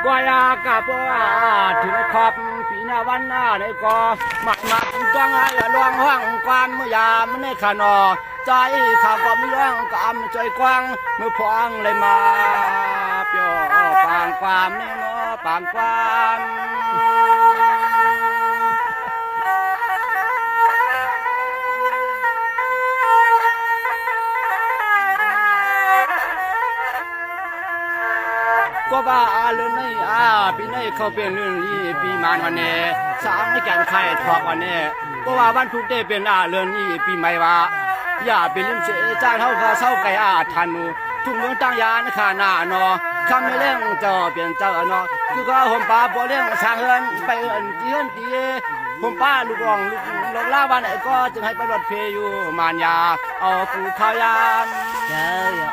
ก็ยากะบ่ถึงขอบปีหน้าวันหน้าในก็มักจ้องให้ลวงห้องความเมื่อยามในขนอใจข้าก็มีเรื่องกำใจกว้างเมื่อพองเลยมาเปียวปางความนี่เนาะปางความก็ว่าเรื่องนี้ปีนี้เขาเป็นเรื่องนี้ปีมานวันนี้สร้างให้แก่ไข่ทอกวันนี้ก็ว่าวันทุกเด้เป็นเรื่องนี้ปีใหม่ว่าอย่าเป็นลืมเสียใจเท่าเขาเศร้าไก่ทันทุ่งเมืองตั้งยานขาหน้าเนาะคำไม่เลี้ยงเจ้าเปลี่ยนเจ้าเนาะคือก็ห่มป้าบ่เลี้ยงช่างเฮินไปเอิ้นที่เฮินตีห่มป้าลูกรองลูกลาวันไหนก็จึงให้ไปรถเพอยู่มานยาเอากูข้าวยาม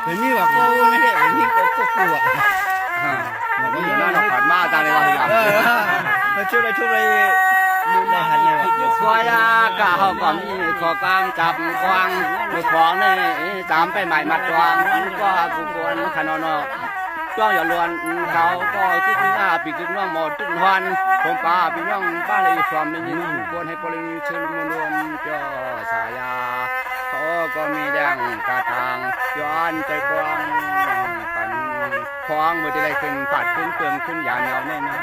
เป็นมีว่าโก้ไม่ได้เป็นมีโก้กูอ่ะมันก็อยู่หน้าเราผ่านมาตาในวันนี้ช่วยเลยดูแลหันเลยก็ยากะเขาก็มีขอกามจับควางมือของนี่จำไปใหม่มาจวงก็กูกวนขนอนจ้องอย่าลวนเขาก็คิดหน้าปีกน้องหมดจุดฮอนผมป้าปีน้องป้าเลยความในยินกวนให้ปริงเชิญมนวนเจ้าสายาเขาก็มีแดงกระทางย้อนใจกว้างกันคล้องมือจะได้ขึ้นปัดขึ้นเตืองขึ้นยาแนวแน่นอน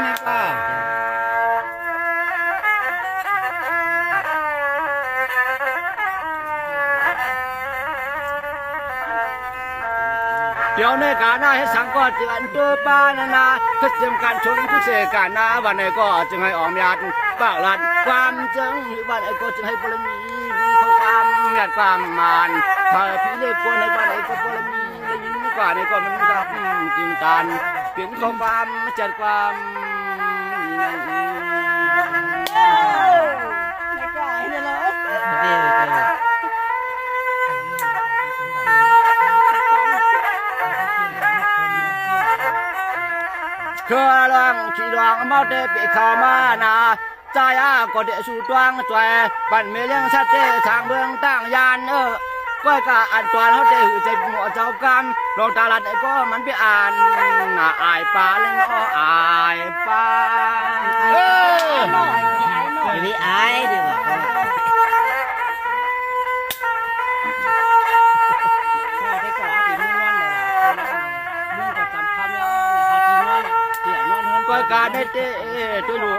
นี่ป้าเดี๋ยวในการหน้าให้สังก็จึงอันตัวป้านาถ้าเตรียมการชนทุกเสการนาวันไหนก็จึงให้ออมยาดปากหลัดความจึงวันไหนก็จึงให้ปรมีเขาความยาดความมานถ้าพี่เล็กคนในวันไหนก็ปรมีและยิ่งกว่าในก็มันกับจึงตันเปลี่ยนข้อความจัดความเครือลองขี่ดวงมาเดปีเข้ามานาใจก็เดสู่ดวงจอยปั่นเมเลี้ยงชัดเจทางเมืองตั้งยานก็กะอันตัวเขาได้หือใจหมัวเจ้ากรรมลองตาลัดไอ้ก็มันไปอ่านอายปลาเลยเนาะอายปลานี่อายดีกว่าก็การได้เตะตัวดู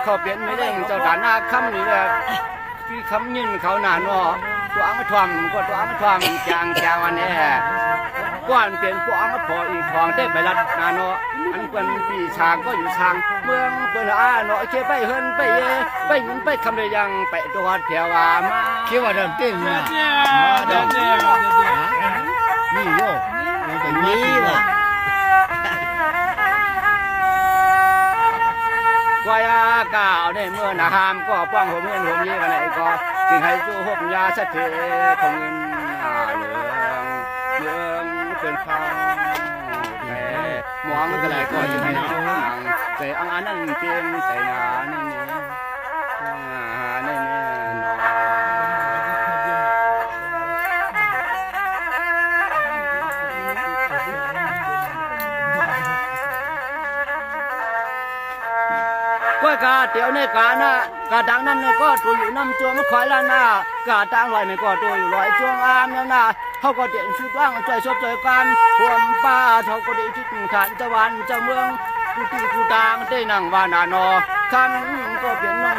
เขาเปลี่ยนไม่ได้เจ้าด่านหน้าคำนี่แหละพี่คำยินเขาหนาเนาะตัวอังทวมก็ตัวอังทวมจางวันนี้ก้อนเปลี่ยนตัวอังพออีกทองได้ไปรัดนาเนาะอันเป็นปีชางก็อยู่ชางเมืองเปิดเนาะเคไปเฮินไปเยไปยินไปคำเลยยังไปตัวเถียวมาคิดว่าเดินเต้นเนี่ยเดินเต้นนี่โย่นี่ว่ะก็ยากล่าวในเมื่อนาหามก็ป้องหัวเงินหัวยี่กันไหนก็จึงให้จูหบยาชัดเจนของเงินเหลืองเป็นฟังแม่หมองก็เลยก็จึงให้จูหนังใส่อังอันนั่นเพียงใส่หนานี่ก็กาเตียวในกานะกาดังนั้นในก็ตัวอยู่น้ำจวงคอยละหน้ากาดังลอยในก็ตัวอยู่ลอยจวงอามแล้วนะเขาก็เด่นชุดว่างใจชอบใจกันพวมป้าเขาก็ได้ที่ฐานตะวันเจ้าเมืองกูตีกูดางได้นั่งวานานอคำก็เปลี่ยนน้อง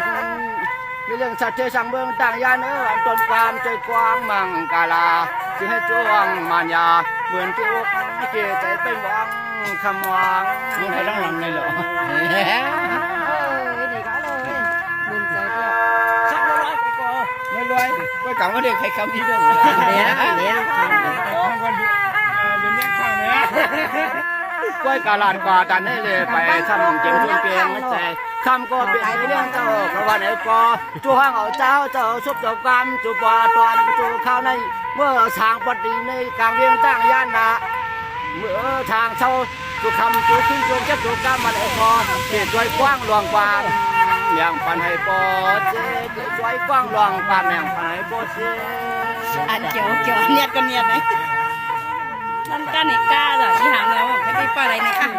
มีเรื่องสัตว์เทสังเมืองต่างยานอันต้นความใจกว้างมังกาลาจึงให้จวงมานยาเหมือนเกี่ยวกับเกใจไปหวังคำหวังมึงไปต้องหลังเลยเหรอไม่รวยก็กลับมาเด็กใครคำนี้ด้วยเนี่ยก้อยกาลาดกว่าตันให้เลยไปทำเจียมทุนเปียงใจคำก็เป็นเรื่องเจ้าเพราะว่าไหนก็จูห้างเอาเจ้าซุบเจ้ากรรมจูปอตอนจูข้าวในเมื่อทางปฏิในกลางเวียงตั้งย่านนาเมื่อทางเช่าจูคำจูขึ้นจูเก็บจูกรรมมาไหนก็เกิดด้วยกว้างหลวงกว้างอย่างปันให้ปอเจสวยกว้างหลวงปานอย่างปันให้ปอเจอันเกี่ยวเนี่ยก็เนี่ยไหม นั่นไป ก้าไหนก้าเหรอที่หางเราไม่ได้ปลาอะไรในอ่าง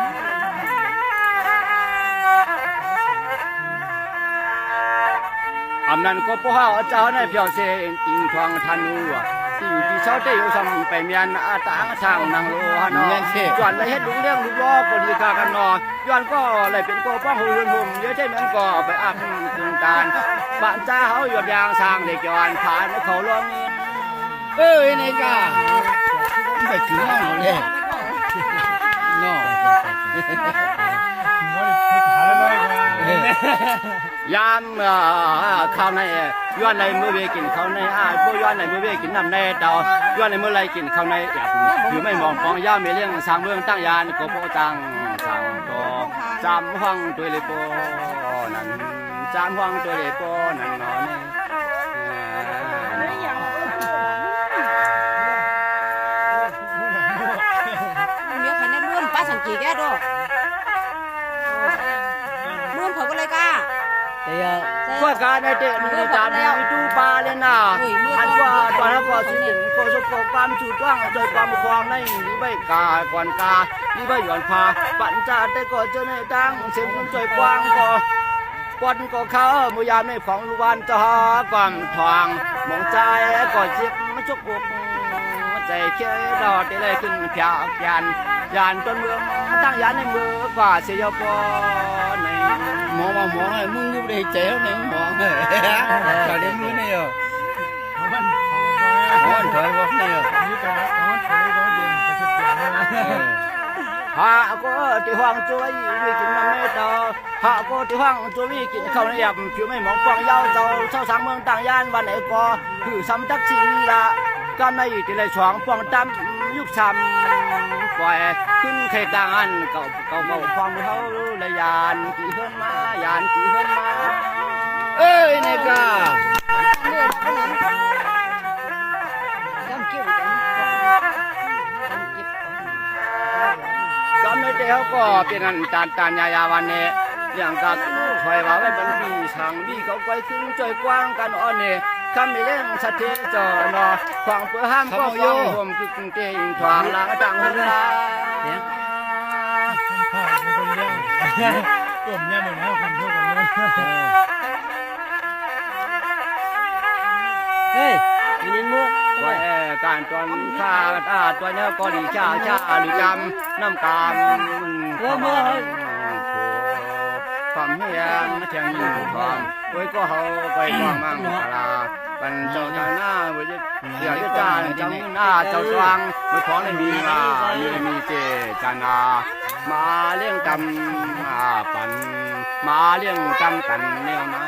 อำนั้นก็พ่อเจ้าในเพียวเซอิงทองทันหัวที่อยู่ที่เช้าเตยสมไปเมียนอาตางทางนางโลฮานอจวนเลยเฮ็ดลุงเลี้ยงลูกล้อก็ดีกากันนอย้อนก็เลยเป็นโกป้องหุ่นหุ่มเยอะใช่เหมือนก็ไปอับตึงตาลบ้านจ้าเขาหยดยางสร้างเด็กจวนผ่านเขาลงเอ้ยนี่กา ไปถึงน้องเลยน้อง ยามข้าวในย้อนในมือเวกินข้าวในพวกย้อนในมือเวกินน้ำในเตาย้อนในมือไรกินข้าวในอยู่ไม่มองฟองย่าไม่เลี้ยงสร้างเมืองตั้งยานก็โปตังสร้างโตจำห้องตัวเลยโปนั่นจำห้องตัวเลยโปนั่นนอนเมียขันได้ร่วนป้าสังกีแกด้วยร่วนเขาก็เลยก้า ก็การในเด็กมีจานมีตู้ปลาเลยนะอันว่าตอนนั้นก็สิ่งก็สกปรกจุดว่างใจความความในนี่ใบกาก่อนกานี่ใบหย่อนพาปัญจาได้ก็เจอในตังเสียงมันใจกว้างก็ปนก็เขามือยามในของลูกวันจะหาความทองมองใจก็เจ็บไม่ชกอกใจเชื่อรอได้เลยขึ้นเพียกยานต้นเมืองตั้งยานในมือกว่าเสียปอใน หมอมาหมอไอ้มึงอยู่ได้เจ๋วเนี่ยหมอตอนนี้มึงเนี่ย con trời vô này hạ có thì hoàng chuối vì kín năm nay tờ hạ có thì hoàng chuối vì kín không này đẹp phiếu mấy món quảng giao giàu sau sáng mương tàng gian và này có thử sắm tác chỉ đi là cam này thì lại xoáng quảng tam giúp sắm quayขึ้นเขตต่างอันเก่าความเขาเลยยานกี่เฮือนมายานกี่เฮือนมาเอ้ยนี่กะกำในเดียวก็เป็นอันตานยาวันนี้อย่างกับถอยว่าไว้เป็นปีช่างดีเขาไว้ขึ้นใจกว้างกันอ่อนเนี่ยคำไม่เล่นสะเทจอนอขวางเปื้อห้ามก็โยมคือกุ้งเตงทวางหลังต่างหัวผมเนี่ยเหมือนว่าคนพูดกันเลยเฮ้ยยินมือ ว่าการตอนข้าตัวเนี้ยก็ดีชาหรือจำน้ำกามความเฮียงเทียงยิงความไว้ก็เขาไปความมั่งลาปันเจ้าหน้าไว้จะเดี๋ยวจะจ้าจังหน้าเจ้าสว่างไม่ขอเลยมีเจจานามาเลี้ยงกำปันมาเลี้ยงกำกันแนวนา